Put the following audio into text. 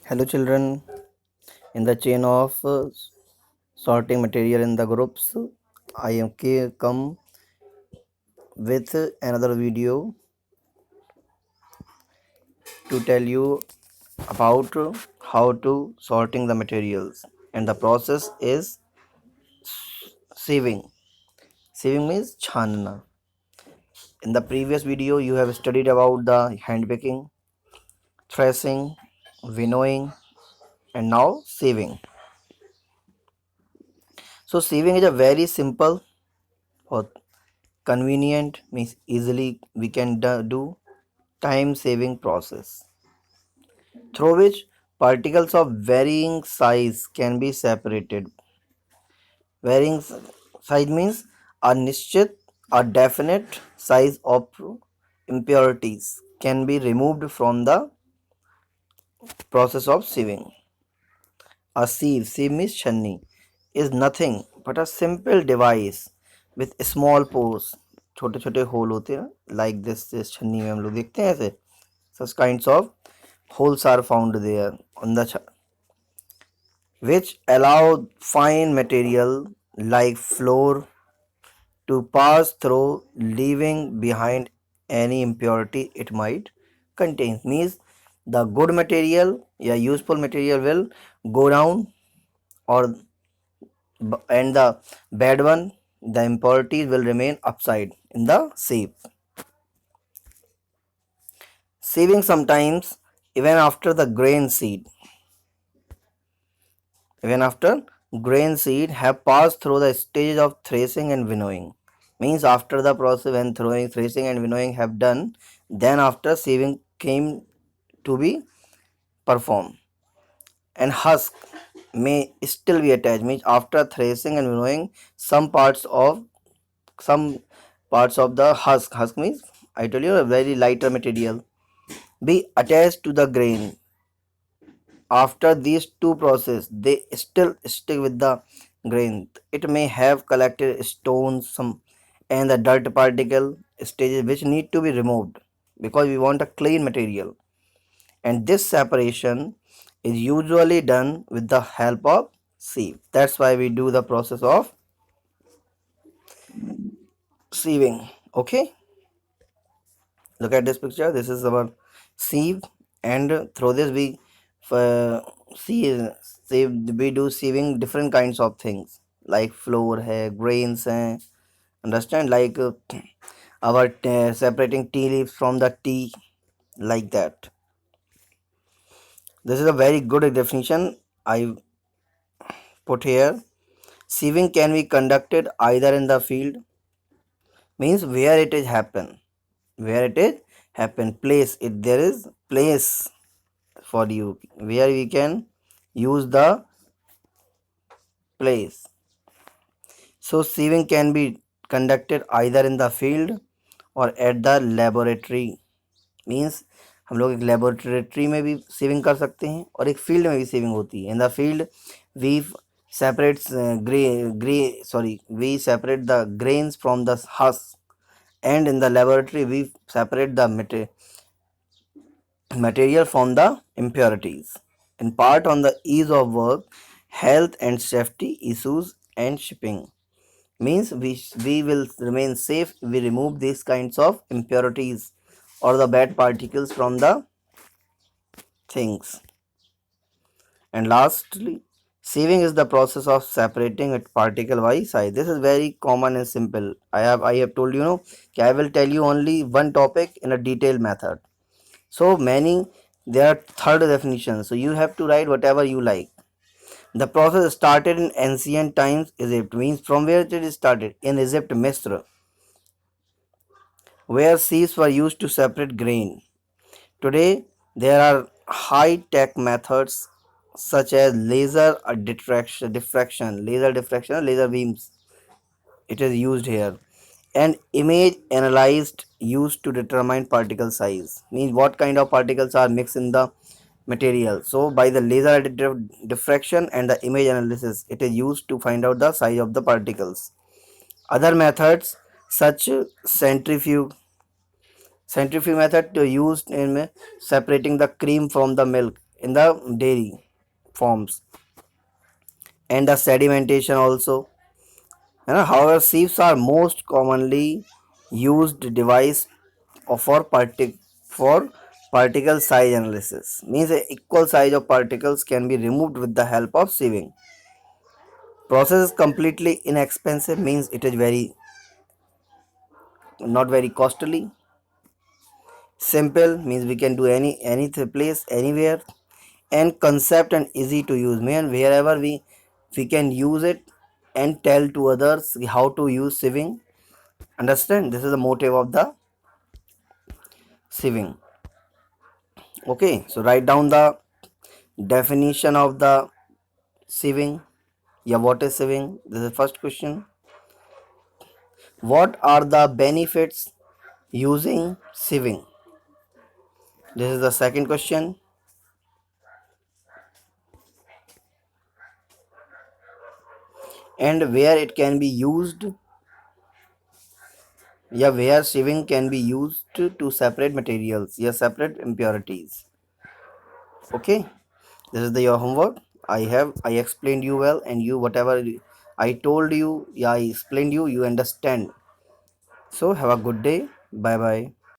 Hello children, in the chain of sorting material in the groups, I am come with another video to tell you about how to sorting the materials, and the process is sieving. Sieving means channa. In the previous video you have studied about the hand picking, threshing, winnowing, and now sieving. So sieving is a very simple or convenient, means easily we can do time saving process through which particles of varying size can be separated. Varying size means a nishchit, a definite size of impurities can be removed from the process of sieving. A sieve means channi, is nothing but a simple device with small pores. छोटे छोटे whole होते हैं like this छन्नी में हम लोग देखते हैं ऐसे. Such kinds of holes are found there on the which allow fine material like flour to pass through, leaving behind any impurity it might contain. Means the good material, useful material will go down, or and the bad one, the impurities will remain upside in the sieve. Sieving sometimes even after the grain seed even after grain seed have passed through the stages of threshing and winnowing. Means after the process when threshing and winnowing have done, then after sieving came to be performed. And husk may still be attached. Means after threshing and winnowing, some parts of the husk means I told you a very lighter material, be attached to the grain. After these two processes, they still stick with the grain. It may have collected stones, some and the dirt particle stages which need to be removed because we want a clean material. And this separation is usually done with the help of sieve. That's why we do the process of sieving. Okay, look at this picture. This is our sieve, and through this we uh, see sieve, we do sieving different kinds of things like flour hai, grains hai, understand, like our separating tea leaves from the tea, like that. This is a very good definition I put here. Sieving can be conducted either in the field, means where it is happen, place it, there is place for you where we can use the place. So sieving can be conducted either in the field or at the laboratory. Means हम लोग एक laboratory में भी sieving कर सकते हैं और एक फील्ड में भी सीविंग होती है. In the field we separate we separate the grains from the husk, and in the laboratory we separate the material from the impurities. In part on the ease of work, health and safety issues, and shipping. Means we will remain safe, we remove these kinds of impurities or the bad particles from the things. And lastly, sieving is the process of separating a particle by size. This is very common and simple. I have told you, I will tell you only one topic in a detailed method. So many, there are third definitions, so you have to write whatever you like. The process started in ancient times Egypt. Means from where it started? In Egypt, Misr, where sieves were used to separate grain. Today, there are high-tech methods such as laser laser diffraction, laser beams. It is used here, and image analyzed used to determine particle size. Means what kind of particles are mixed in the material. So by the laser diffraction and the image analysis, it is used to find out the size of the particles. Other methods such centrifuge method used in separating the cream from the milk. in the dairy forms, and the sedimentation also. However, sieves are most commonly used device for particle size analysis. Means a equal size of particles can be removed with the help of sieving. Process is completely inexpensive, means it is very not very costly. Simple means we can do any place anywhere, and concept and easy to use. Man, wherever we can use it and tell to others how to use sieving. Understand? This is the motive of the sieving. Okay, so write down the definition of the sieving. Yeah, what is sieving? This is the first question. What are the benefits using sieving? This is the second question. And where it can be used? Yeah, where sieving can be used to separate materials. Yeah, separate impurities. Okay, this is the your homework. I explained you well, and you whatever I told you, yeah, I explained you, you understand. So have a good day. Bye bye.